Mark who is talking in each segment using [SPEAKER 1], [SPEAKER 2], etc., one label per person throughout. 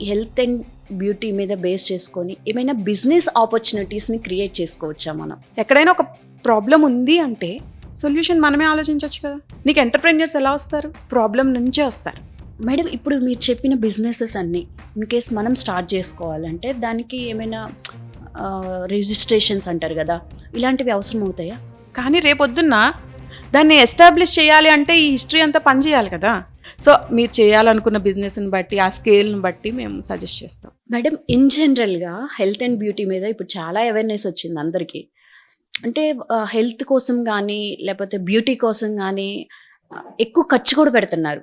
[SPEAKER 1] Health and beauty మీద base చేసుకొని ఏమైనా బిజినెస్ ఆపర్చునిటీస్ని క్రియేట్ చేసుకోవచ్చా మనం?
[SPEAKER 2] ఎక్కడైనా ఒక ప్రాబ్లం ఉంది అంటే సొల్యూషన్ మనమే ఆలోచించవచ్చు కదా. నీకు ఎంటర్ప్రెన్యూర్స్ ఎలా వస్తారు? ప్రాబ్లం నుంచే వస్తారు.
[SPEAKER 1] మేడం, ఇప్పుడు మీరు చెప్పిన బిజినెసెస్ అన్నీ ఇన్ కేస్ మనం స్టార్ట్ చేసుకోవాలంటే దానికి ఏమైనా రిజిస్ట్రేషన్స్ అంటారు కదా, ఇలాంటివి అవసరం అవుతాయా?
[SPEAKER 2] కానీ రేపొద్దున్న దాన్ని ఎస్టాబ్లిష్ చేయాలి అంటే ఈ హిస్టరీ అంతా పనిచేయాలి కదా. సో మీరు చేయాలనుకున్న బిజినెస్ని బట్టి, ఆ స్కేల్ని బట్టి మేము సజెస్ట్ చేస్తాం.
[SPEAKER 1] మేడం, ఇన్ జనరల్గా హెల్త్ అండ్ బ్యూటీ మీద ఇప్పుడు చాలా అవేర్నెస్ వచ్చింది అందరికీ. అంటే హెల్త్ కోసం కానీ లేకపోతే బ్యూటీ కోసం కానీ ఎక్కువ ఖర్చు కూడా పెడుతున్నారు.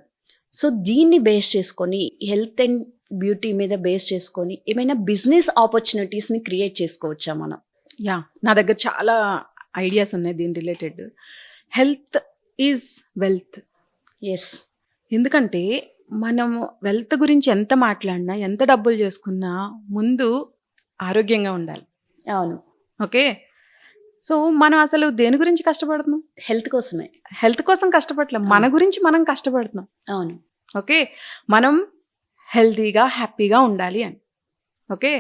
[SPEAKER 1] సో దీన్ని బేస్ చేసుకొని హెల్త్ అండ్ బ్యూటీ మీద బేస్ చేసుకొని ఏమైనా బిజినెస్ ఆపర్చునిటీస్ని క్రియేట్ చేసుకోవచ్చా మనం?
[SPEAKER 2] యా, నా దగ్గర చాలా ఐడియాస్ ఉన్నాయి దీని related. Health is wealth.
[SPEAKER 1] Yes.
[SPEAKER 2] ఎందుకంటే మనం వెల్త్ గురించి ఎంత మాట్లాడినా, ఎంత డబ్బులు చేసుకున్నా ముందు ఆరోగ్యంగా ఉండాలి.
[SPEAKER 1] అవును.
[SPEAKER 2] ఓకే, సో మనం అసలు దేని గురించి కష్టపడుతున్నాం?
[SPEAKER 1] హెల్త్ కోసమే.
[SPEAKER 2] హెల్త్ కోసం కష్టపడలేం, మన గురించి మనం కష్టపడుతున్నాం.
[SPEAKER 1] అవును.
[SPEAKER 2] ఓకే, మనం హెల్తీగా హ్యాపీగా ఉండాలి అని. ఓకే,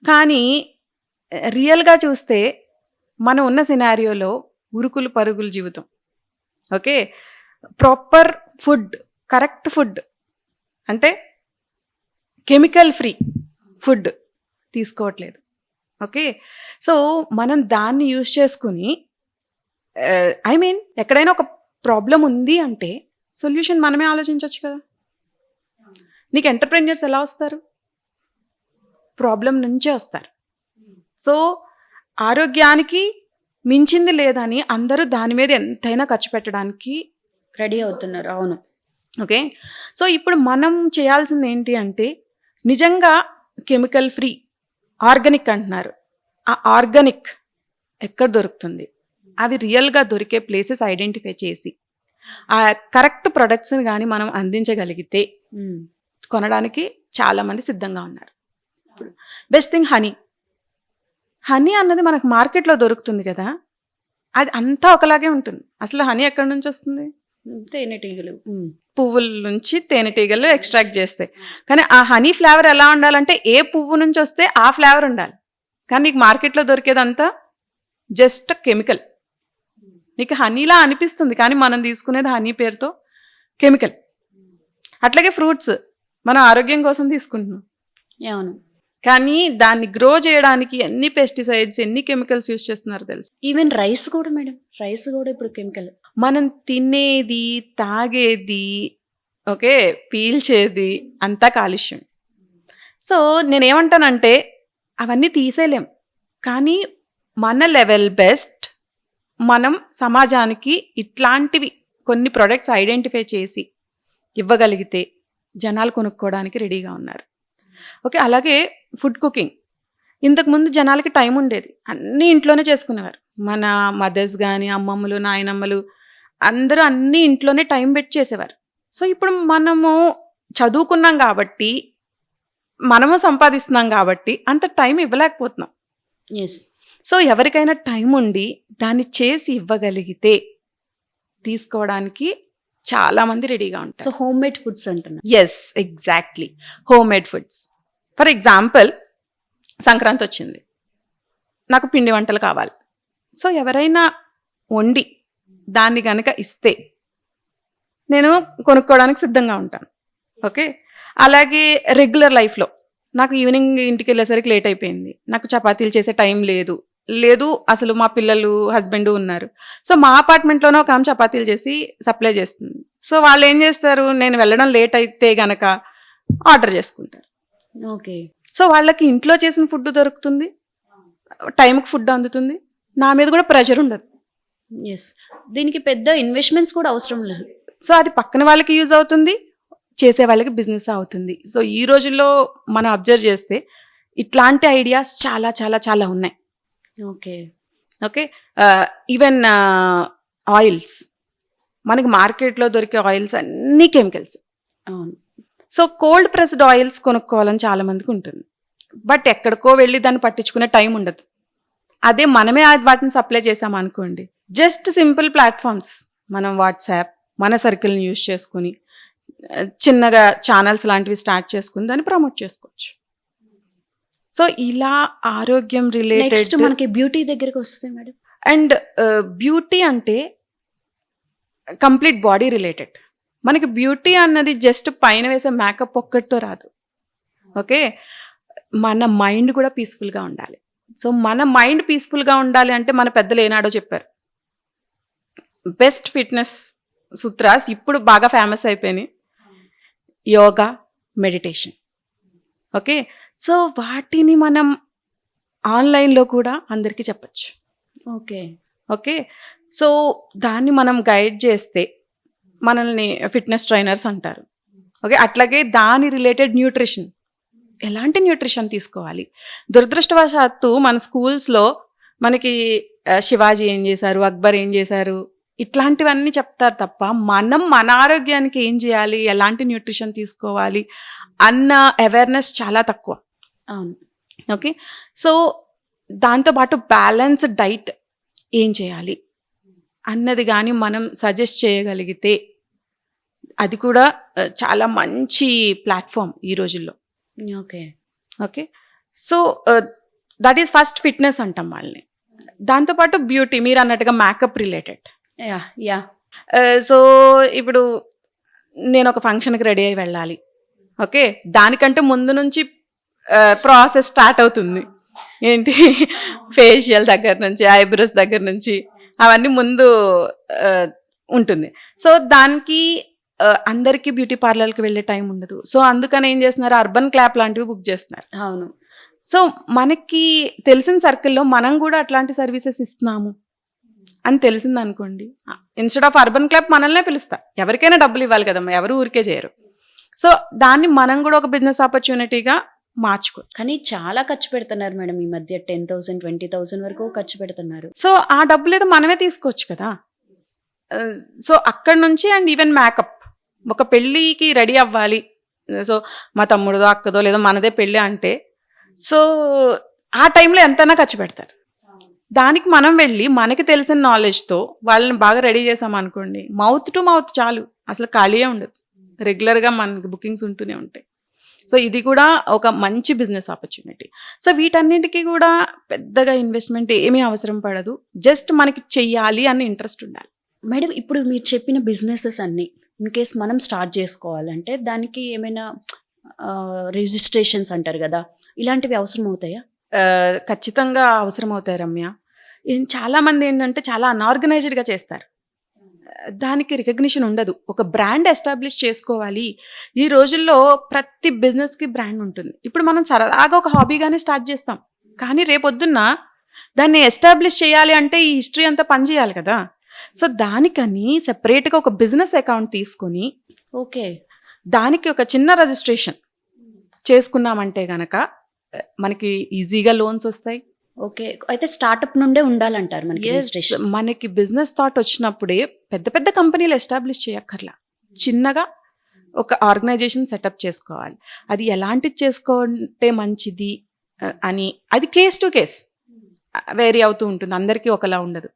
[SPEAKER 2] కానీ రియల్గా చూస్తే మనం ఉన్న సినారియోలో ఉరుకులు పరుగులు జీవితం. Okay, proper food, correct food అంటే కెమికల్ ఫ్రీ ఫుడ్ తీసుకోవట్లేదు. ఓకే, సో మనం దాన్ని యూజ్ చేసుకుని ఎక్కడైనా ఒక ప్రాబ్లం ఉంది అంటే సొల్యూషన్ మనమే ఆలోచించవచ్చు కదా. నీకు ఎంటర్ప్రెన్యూర్స్ ఎలా వస్తారు? ప్రాబ్లం నుంచే వస్తారు. సో ఆరోగ్యానికి మించింది లేదని అందరూ దాని మీద ఎంతైనా ఖర్చు పెట్టడానికి
[SPEAKER 1] రెడీ అవుతున్నారు. అవును.
[SPEAKER 2] ఓకే, సో ఇప్పుడు మనం చేయాల్సింది ఏంటి అంటే నిజంగా కెమికల్ ఫ్రీ ఆర్గానిక్ అంటున్నారు. ఆ ఆర్గానిక్ ఎక్కడ దొరుకుతుంది? అవి రియల్గా దొరికే ప్లేసెస్ ఐడెంటిఫై చేసి ఆ కరెక్ట్ ప్రొడక్ట్స్ని కానీ మనం అందించగలిగితే కొనడానికి చాలామంది సిద్ధంగా ఉన్నారు. బెస్ట్ థింగ్ హనీ అన్నది మనకు మార్కెట్లో దొరుకుతుంది కదా, అది అంతా ఒకలాగే ఉంటుంది. అసలు హనీ ఎక్కడి నుంచి వస్తుంది?
[SPEAKER 1] తేనెటీగలు,
[SPEAKER 2] పువ్వుల నుంచి తేనెటీగలు ఎక్స్ట్రాక్ట్ చేస్తాయి. కానీ ఆ హనీ ఫ్లేవర్ ఎలా ఉండాలంటే ఏ పువ్వు నుంచి వస్తే ఆ ఫ్లేవర్ ఉండాలి. కానీ నీకు మార్కెట్లో దొరికేదంతా జస్ట్ కెమికల్. నీకు హనీలా అనిపిస్తుంది కానీ మనం తీసుకునేది హనీ పేరుతో కెమికల్. అట్లాగే ఫ్రూట్స్ మనం ఆరోగ్యం కోసం తీసుకుంటున్నాం.
[SPEAKER 1] అవును.
[SPEAKER 2] కానీ దాన్ని గ్రో చేయడానికి ఎన్ని పెస్టిసైడ్స్, ఎన్ని కెమికల్స్ యూజ్ చేస్తున్నారు తెలుసు.
[SPEAKER 1] ఈవెన్ రైస్ కూడా మేడం, రైస్ కూడా ఇప్పుడు కెమికల్.
[SPEAKER 2] మనం తినేది, తాగేది, ఓకే, పీల్చేది అంతా కాలుష్యం. సో నేనేమంటానంటే అవన్నీ తీసేయలేం, కానీ మన లెవెల్ బెస్ట్ మనం సమాజానికి ఇట్లాంటివి కొన్ని ప్రొడక్ట్స్ ఐడెంటిఫై చేసి ఇవ్వగలిగితే జనాలు కొనుక్కోవడానికి రెడీగా ఉన్నారు. ఓకే, అలాగే ఫుడ్ కుకింగ్. ఇంతకుముందు జనాలకి టైం ఉండేది, అన్నీ ఇంట్లోనే చేసుకునేవారు. మన మదర్స్ కానీ, అమ్మమ్మలు, నాయనమ్మలు అందరూ అన్నీ ఇంట్లోనే టైం పెట్టి చేసేవారు. సో ఇప్పుడు మనము చదువుకున్నాం కాబట్టి, మనము సంపాదిస్తున్నాం కాబట్టి అంత టైం ఇవ్వలేకపోతున్నాం.
[SPEAKER 1] ఎస్.
[SPEAKER 2] సో ఎవరికైనా టైం ఉండి దాన్ని చేసి ఇవ్వగలిగితే తీసుకోవడానికి చాలా మంది రెడీగా ఉంటారు.
[SPEAKER 1] సో హోమ్ మేడ్ ఫుడ్స్ అంటున్నారు.
[SPEAKER 2] Yes, exactly, home made foods. For example, Sankranti వచ్చింది, నాకు పిండి వంటలు కావాలి. సో ఎవరైనా వండి దాన్ని కనుక ఇస్తే నేను కొనుక్కోవడానికి సిద్ధంగా ఉంటాను. ఓకే, అలాగే రెగ్యులర్ లైఫ్లో నాకు ఈవినింగ్ ఇంటికి వెళ్ళేసరికి లేట్ అయిపోయింది, నాకు చపాతీలు చేసే టైం లేదు అసలు మా పిల్లలు, హస్బెండ్ ఉన్నారు. సో మా అపార్ట్మెంట్లోనే ఒక ఆమె చపాతీలు చేసి సప్లై చేస్తుంది. సో వాళ్ళు ఏం చేస్తారు, నేను వెళ్ళడం లేట్ అయితే గనక ఆర్డర్ చేసుకుంటారు.
[SPEAKER 1] ఓకే,
[SPEAKER 2] సో వాళ్ళకి ఇంట్లో చేసిన ఫుడ్ దొరుకుతుంది, టైంకి ఫుడ్ అందుతుంది, నా మీద కూడా ప్రెషర్ ఉండదు.
[SPEAKER 1] ఎస్. దీనికి పెద్ద ఇన్వెస్ట్మెంట్స్ కూడా అవసరం లేదు.
[SPEAKER 2] సో అది పక్కన వాళ్ళకి యూజ్ అవుతుంది, చేసే వాళ్ళకి బిజినెస్ అవుతుంది. సో ఈ రోజుల్లో మనం అబ్జర్వ్ చేస్తే ఇట్లాంటి ఐడియాస్ చాలా చాలా చాలా ఉన్నాయి.
[SPEAKER 1] ఓకే.
[SPEAKER 2] ఓకే, ఈవెన్ ఆయిల్స్, మనకి మార్కెట్లో దొరికే ఆయిల్స్ అన్నీ కెమికల్స్.
[SPEAKER 1] అవును.
[SPEAKER 2] సో కోల్డ్ ప్రెస్డ్ ఆయిల్స్ కొనుక్కోవాలని చాలా మందికి ఉంటుంది, బట్ ఎక్కడికో వెళ్ళి దాన్ని పట్టించుకునే టైం ఉండదు. అదే మనమే వాటిని సప్లై చేసాం అనుకోండి, జస్ట్ సింపుల్ ప్లాట్ఫామ్స్, మనం వాట్సాప్, మన సర్కిల్ని యూజ్ చేసుకుని చిన్నగా ఛానల్స్ లాంటివి స్టార్ట్ చేసుకుని దాన్ని ప్రమోట్ చేసుకోవచ్చు. సో ఇలా ఆరోగ్యం
[SPEAKER 1] నెక్స్ట్
[SPEAKER 2] రిలేటెడ్
[SPEAKER 1] మనకి బ్యూటీ దగ్గరికి వస్తే మేడం.
[SPEAKER 2] అండ్ బ్యూటీ అంటే కంప్లీట్ బాడీ రిలేటెడ్. మనకి బ్యూటీ అన్నది జస్ట్ పైన వేసే మేకప్ ఒక్కటితో రాదు. ఓకే, మన మైండ్ కూడా పీస్ఫుల్గా ఉండాలి. సో మన మైండ్ పీస్ఫుల్గా ఉండాలి అంటే మన పెద్దలు ఏనాడో చెప్పారు. బెస్ట్ ఫిట్నెస్ సూత్రాస్ ఇప్పుడు బాగా ఫేమస్ అయిపోయినాయి, యోగా, మెడిటేషన్. ఓకే, సో వాటిని మనం ఆన్లైన్లో కూడా అందరికీ చెప్పచ్చు.
[SPEAKER 1] ఓకే.
[SPEAKER 2] ఓకే, సో దాన్ని మనం గైడ్ చేస్తే మనల్ని ఫిట్నెస్ ట్రైనర్స్ అంటారు. ఓకే, అట్లాగే దాని రిలేటెడ్ న్యూట్రిషన్, ఎలాంటి న్యూట్రిషన్ తీసుకోవాలి. దురదృష్టవశాత్తు మన స్కూల్స్లో మనకి శివాజీ ఏం చేశారు, అక్బర్ ఏం చేశారు, ఇట్లాంటివన్నీ చెప్తారు తప్ప మనం మన ఆరోగ్యానికి ఏం చేయాలి, ఎలాంటి న్యూట్రిషన్ తీసుకోవాలి అన్న అవేర్నెస్ చాలా తక్కువ.
[SPEAKER 1] అవును.
[SPEAKER 2] ఓకే, సో దాంతోపాటు బ్యాలెన్స్డ్ డైట్ ఏం చేయాలి అన్నది కానీ మనం సజెస్ట్ చేయగలిగితే అది కూడా చాలా మంచి ప్లాట్ఫామ్ ఈ రోజుల్లో.
[SPEAKER 1] Okay.
[SPEAKER 2] Okay, so that is first fitness అంటాం వాళ్ళని. దాంతోపాటు బ్యూటీ, మీరు అన్నట్టుగా makeup related.
[SPEAKER 1] Yeah yeah.
[SPEAKER 2] So ఇప్పుడు నేను ఒక ఫంక్షన్కి రెడీ అయి వెళ్ళాలి. ఓకే, దానికంటే ముందు నుంచి ప్రాసెస్ స్టార్ట్ అవుతుంది. ఏంటి, ఫేషియల్ దగ్గర నుంచి, ఐబ్రోస్ దగ్గర నుంచి అవన్నీ ముందు ఉంటుంది. సో దానికి అందరికీ బ్యూటీ పార్లర్కి వెళ్ళే టైం ఉండదు. సో అందుకని ఏం చేస్తున్నారు, అర్బన్ క్లాప్ లాంటివి బుక్ చేస్తున్నారు.
[SPEAKER 1] అవును.
[SPEAKER 2] సో మనకి తెలిసిన సర్కిల్లో మనం కూడా అట్లాంటి సర్వీసెస్ ఇస్తున్నాము అని తెలిసింది అనుకోండి, ఇన్స్టెడ్ ఆఫ్ అర్బన్ క్లబ్ మనల్నే పిలుస్తారు. ఎవరికైనా డబ్బులు ఇవ్వాలి కదమ్మా, ఎవరు ఊరికే చేయరు. సో దాన్ని మనం కూడా ఒక బిజినెస్ ఆపర్చునిటీగా మార్చుకోవచ్చు.
[SPEAKER 1] కానీ చాలా ఖర్చు పెడుతున్నారు మేడం ఈ మధ్య, 10,000 20,000 వరకు ఖర్చు పెడుతున్నారు.
[SPEAKER 2] సో ఆ డబ్బులు ఏదో మనమే తీసుకోవచ్చు కదా. సో అక్కడ నుంచి, అండ్ ఈవెన్ మేకప్, ఒక పెళ్ళికి రెడీ అవ్వాలి, సో మా తమ్ముడుదో అక్కదో లేదో మనదే పెళ్ళి అంటే, సో ఆ టైంలో ఎంతైనా ఖర్చు పెడతారు. దానికి మనం వెళ్ళి మనకి తెలిసిన నాలెడ్జ్తో వాళ్ళని బాగా రెడీ చేసామనుకోండి, మౌత్ టు మౌత్ చాలు, అసలు ఖాళీయే ఉండదు, రెగ్యులర్గా మనకి బుకింగ్స్ ఉంటూనే ఉంటాయి. సో ఇది కూడా ఒక మంచి బిజినెస్ ఆపర్చునిటీ. సో వీటన్నిటికీ కూడా పెద్దగా ఇన్వెస్ట్మెంట్ ఏమీ అవసరం పడదు, జస్ట్ మనకి చెయ్యాలి అన్న ఇంట్రెస్ట్ ఉండాలి.
[SPEAKER 1] మేడం, ఇప్పుడు మీరు చెప్పిన బిజినెసెస్ అన్నీ ఇన్ కేస్ మనం స్టార్ట్ చేసుకోవాలంటే దానికి ఏమైనా రిజిస్ట్రేషన్స్ అంటారు కదా, ఇలాంటివి అవసరం అవుతాయా?
[SPEAKER 2] ఖచ్చితంగా అవసరం అవుతాయి రమ్య. చాలామంది ఏంటంటే చాలా అన్ఆర్గనైజ్డ్గా చేస్తారు, దానికి రికగ్నిషన్ ఉండదు. ఒక బ్రాండ్ ఎస్టాబ్లిష్ చేసుకోవాలి. ఈ రోజుల్లో ప్రతి బిజినెస్కి బ్రాండ్ ఉంటుంది. ఇప్పుడు మనం సరదాగా ఒక హాబీగానే స్టార్ట్ చేస్తాం, కానీ రేపొద్దున్న దాన్ని ఎస్టాబ్లిష్ చేయాలి అంటే ఈ హిస్టరీ అంతా పనిచేయాలి కదా. సో దానికని సెపరేట్గా ఒక బిజినెస్ అకౌంట్ తీసుకొని,
[SPEAKER 1] ఓకే,
[SPEAKER 2] దానికి ఒక చిన్న రిజిస్ట్రేషన్ చేసుకున్నామంటే గనక మనకి ఈజీగా లోన్స్ వస్తాయి.
[SPEAKER 1] ఓకే, అయితే స్టార్ట్అప్ నుండే ఉండాలంటారు మనకి రిజిస్ట్రేషన్.
[SPEAKER 2] మనకి బిజినెస్ థాట్ వచ్చినప్పుడే పెద్ద పెద్ద కంపెనీలు ఎస్టాబ్లిష్ చేయక్కర్లా, చిన్నగా ఒక ఆర్గనైజేషన్ సెటప్ చేసుకోవాలి. అది ఎలాంటిది చేసుకుంటే మంచిది అని అది కేస్ టు కేస్ వేరీ అవుతూ ఉంటుంది, అందరికీ ఒకలా ఉండదు.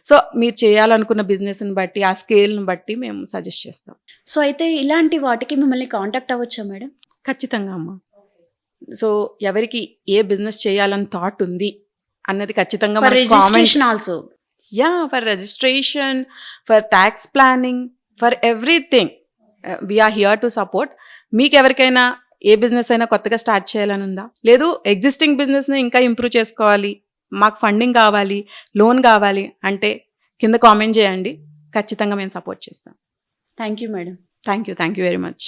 [SPEAKER 2] సో మీరు చేయాలనుకున్న బిజినెస్ని బట్టి, ఆ స్కేల్ని బట్టి మేము సజెస్ట్ చేస్తాం.
[SPEAKER 1] సో అయితే ఇలాంటి వాటికి మిమ్మల్ని కాంటాక్ట్ అవ్వచ్చా మేడం?
[SPEAKER 2] ఖచ్చితంగా అమ్మా. సో ఎవరికి ఏ బిజినెస్ చేయాలని థాట్ ఉంది అన్నది ఖచ్చితంగా
[SPEAKER 1] registration also.
[SPEAKER 2] Yeah, for registration, for tax planning, for everything we're here to support. మీకు ఎవరికైనా ఏ బిజినెస్ అయినా కొత్తగా స్టార్ట్ చేయాలని ఉందా, లేదు ఎగ్జిస్టింగ్ బిజినెస్ని ఇంకా ఇంప్రూవ్ చేసుకోవాలి, మాకు ఫండింగ్ కావాలి, లోన్ కావాలి అంటే కింద కామెంట్ చేయండి, ఖచ్చితంగా మేము సపోర్ట్ చేస్తాం.
[SPEAKER 1] Thank you madam.
[SPEAKER 2] Thank you very much.